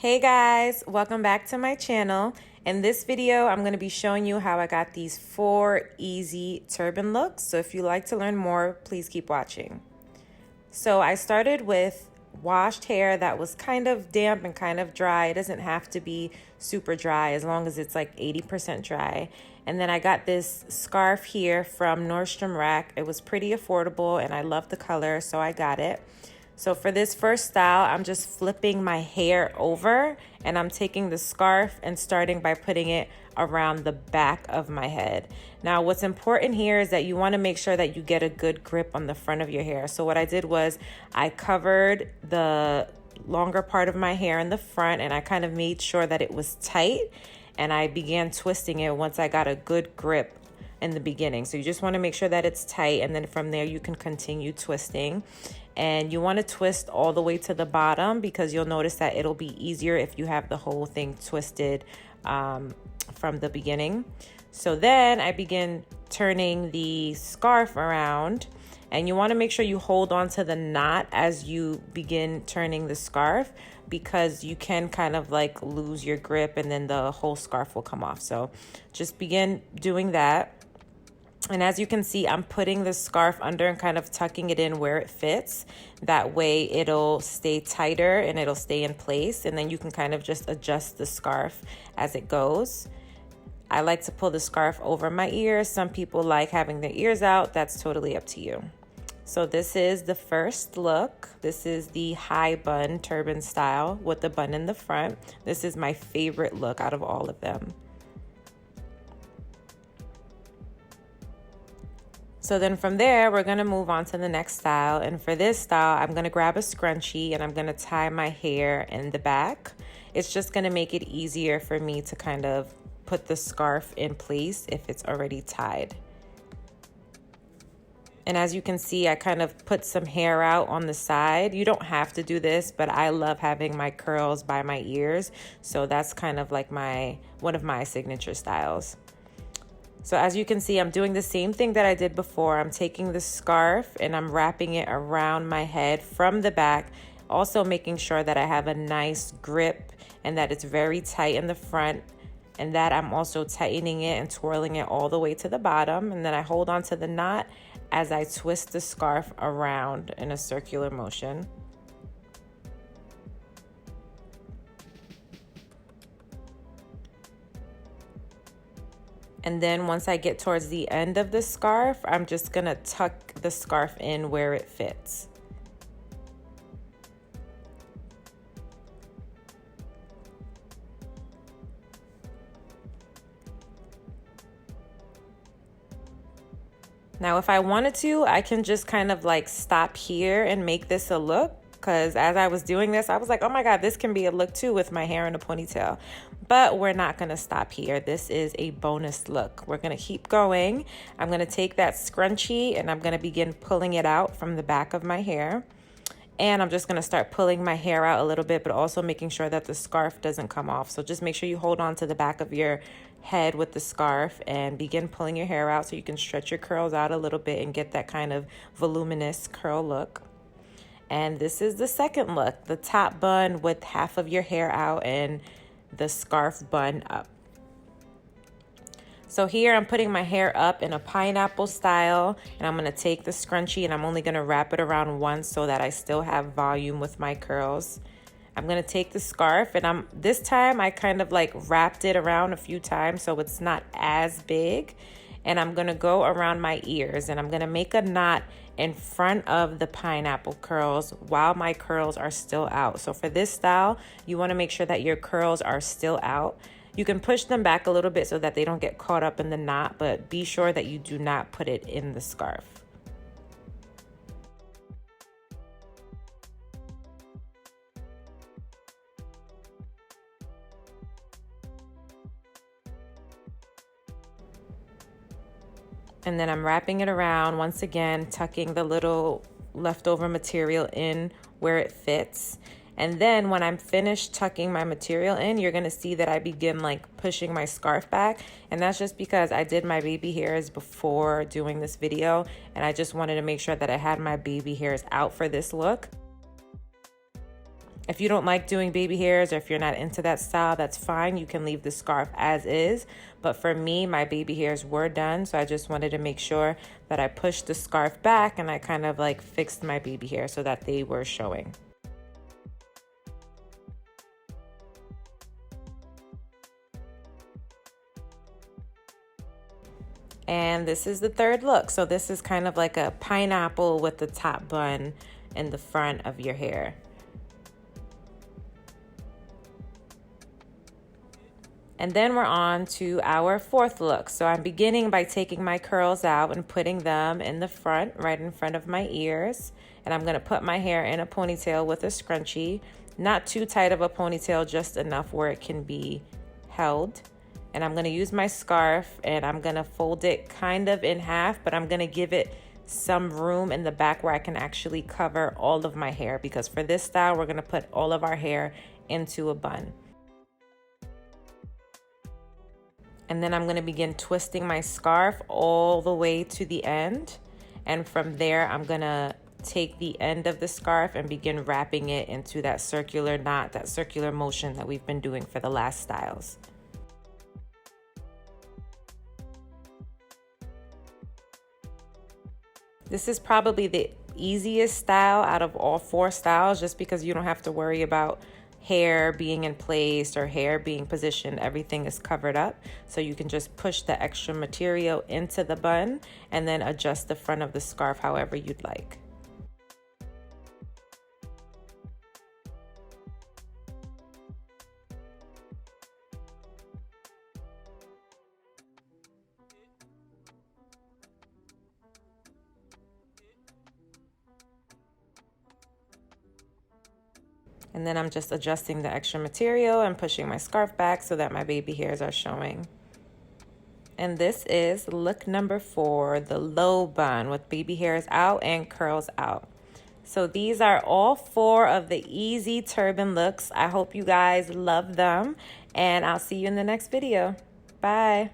Hey guys, welcome back to my channel. In this video, I'm going to be showing you how I got these 4 easy turban looks. So if you like to learn more, please keep watching. So I started with washed hair that was kind of damp and kind of dry. It doesn't have to be super dry as long as it's like 80% dry. And then I got this scarf here from Nordstrom Rack. It was pretty affordable and I love the color, so I got it. So for this first style, I'm just flipping my hair over and I'm taking the scarf and starting by putting it around the back of my head. Now, what's important here is that you want to make sure that you get a good grip on the front of your hair. So what I did was I covered the longer part of my hair in the front and I kind of made sure that it was tight, and I began twisting it once I got a good grip in the beginning. So you just want to make sure that it's tight, and then from there you can continue twisting. And you want to twist all the way to the bottom because you'll notice that it'll be easier if you have the whole thing twisted from the beginning. So then I begin turning the scarf around, and you want to make sure you hold on to the knot as you begin turning the scarf, because you can kind of like lose your grip and then the whole scarf will come off. So just begin doing that. And as you can see, I'm putting the scarf under and kind of tucking it in where it fits. That way it'll stay tighter and it'll stay in place. And then you can kind of just adjust the scarf as it goes. I like to pull the scarf over my ears. Some people like having their ears out. That's totally up to you. So this is the first look. This is the high bun turban style with the bun in the front. This is my favorite look out of all of them. So then from there, we're gonna move on to the next style. And for this style, I'm gonna grab a scrunchie and I'm gonna tie my hair in the back. It's just gonna make it easier for me to kind of put the scarf in place if it's already tied. And as you can see, I kind of put some hair out on the side. You don't have to do this, but I love having my curls by my ears. So that's kind of like one of my signature styles. So as you can see, I'm doing the same thing that I did before. I'm taking the scarf and I'm wrapping it around my head from the back, also making sure that I have a nice grip and that it's very tight in the front, and that I'm also tightening it and twirling it all the way to the bottom. And then I hold on to the knot as I twist the scarf around in a circular motion. And then once I get towards the end of the scarf, I'm just gonna tuck the scarf in where it fits. Now, if I wanted to, I can just kind of like stop here and make this a look, because as I was doing this, I was like, oh my God, this can be a look too with my hair in a ponytail. But we're not gonna stop here. This is a bonus look. We're gonna keep going. I'm gonna take that scrunchie and I'm gonna begin pulling it out from the back of my hair. And I'm just gonna start pulling my hair out a little bit, but also making sure that the scarf doesn't come off. So just make sure you hold on to the back of your head with the scarf and begin pulling your hair out so you can stretch your curls out a little bit and get that kind of voluminous curl look. And this is the second look, the top bun with half of your hair out and the scarf bun up. So here I'm putting my hair up in a pineapple style, and I'm gonna take the scrunchie and I'm only gonna wrap it around once so that I still have volume with my curls. I'm gonna take the scarf and this time I kind of like wrapped it around a few times so it's not as big. And I'm gonna go around my ears and I'm gonna make a knot in front of the pineapple curls while my curls are still out. So for this style, you wanna make sure that your curls are still out. You can push them back a little bit so that they don't get caught up in the knot, but be sure that you do not put it in the scarf. And then I'm wrapping it around, once again, tucking the little leftover material in where it fits. And then when I'm finished tucking my material in, you're gonna see that I begin like pushing my scarf back. And that's just because I did my baby hairs before doing this video. And I just wanted to make sure that I had my baby hairs out for this look. If you don't like doing baby hairs or if you're not into that style, that's fine. You can leave the scarf as is. But for me, my baby hairs were done, so I just wanted to make sure that I pushed the scarf back and I kind of like fixed my baby hair so that they were showing. And this is the third look. So this is kind of like a pineapple with the top bun in the front of your hair. And then we're on to our fourth look. So I'm beginning by taking my curls out and putting them in the front, right in front of my ears. And I'm gonna put my hair in a ponytail with a scrunchie. Not too tight of a ponytail, just enough where it can be held. And I'm gonna use my scarf and I'm gonna fold it kind of in half, but I'm gonna give it some room in the back where I can actually cover all of my hair, because for this style, we're gonna put all of our hair into a bun. And then I'm gonna begin twisting my scarf all the way to the end. And from there, I'm gonna take the end of the scarf and begin wrapping it into that circular knot, that circular motion that we've been doing for the last styles. This is probably the easiest style out of all 4 styles, just because you don't have to worry about hair being in place or hair being positioned. Everything is covered up, so you can just push the extra material into the bun and then adjust the front of the scarf however you'd like. And then I'm just adjusting the extra material and pushing my scarf back so that my baby hairs are showing. And this is look number 4, the low bun with baby hairs out and curls out. So these are all 4 of the easy turban looks. I hope you guys love them, and I'll see you in the next video. Bye.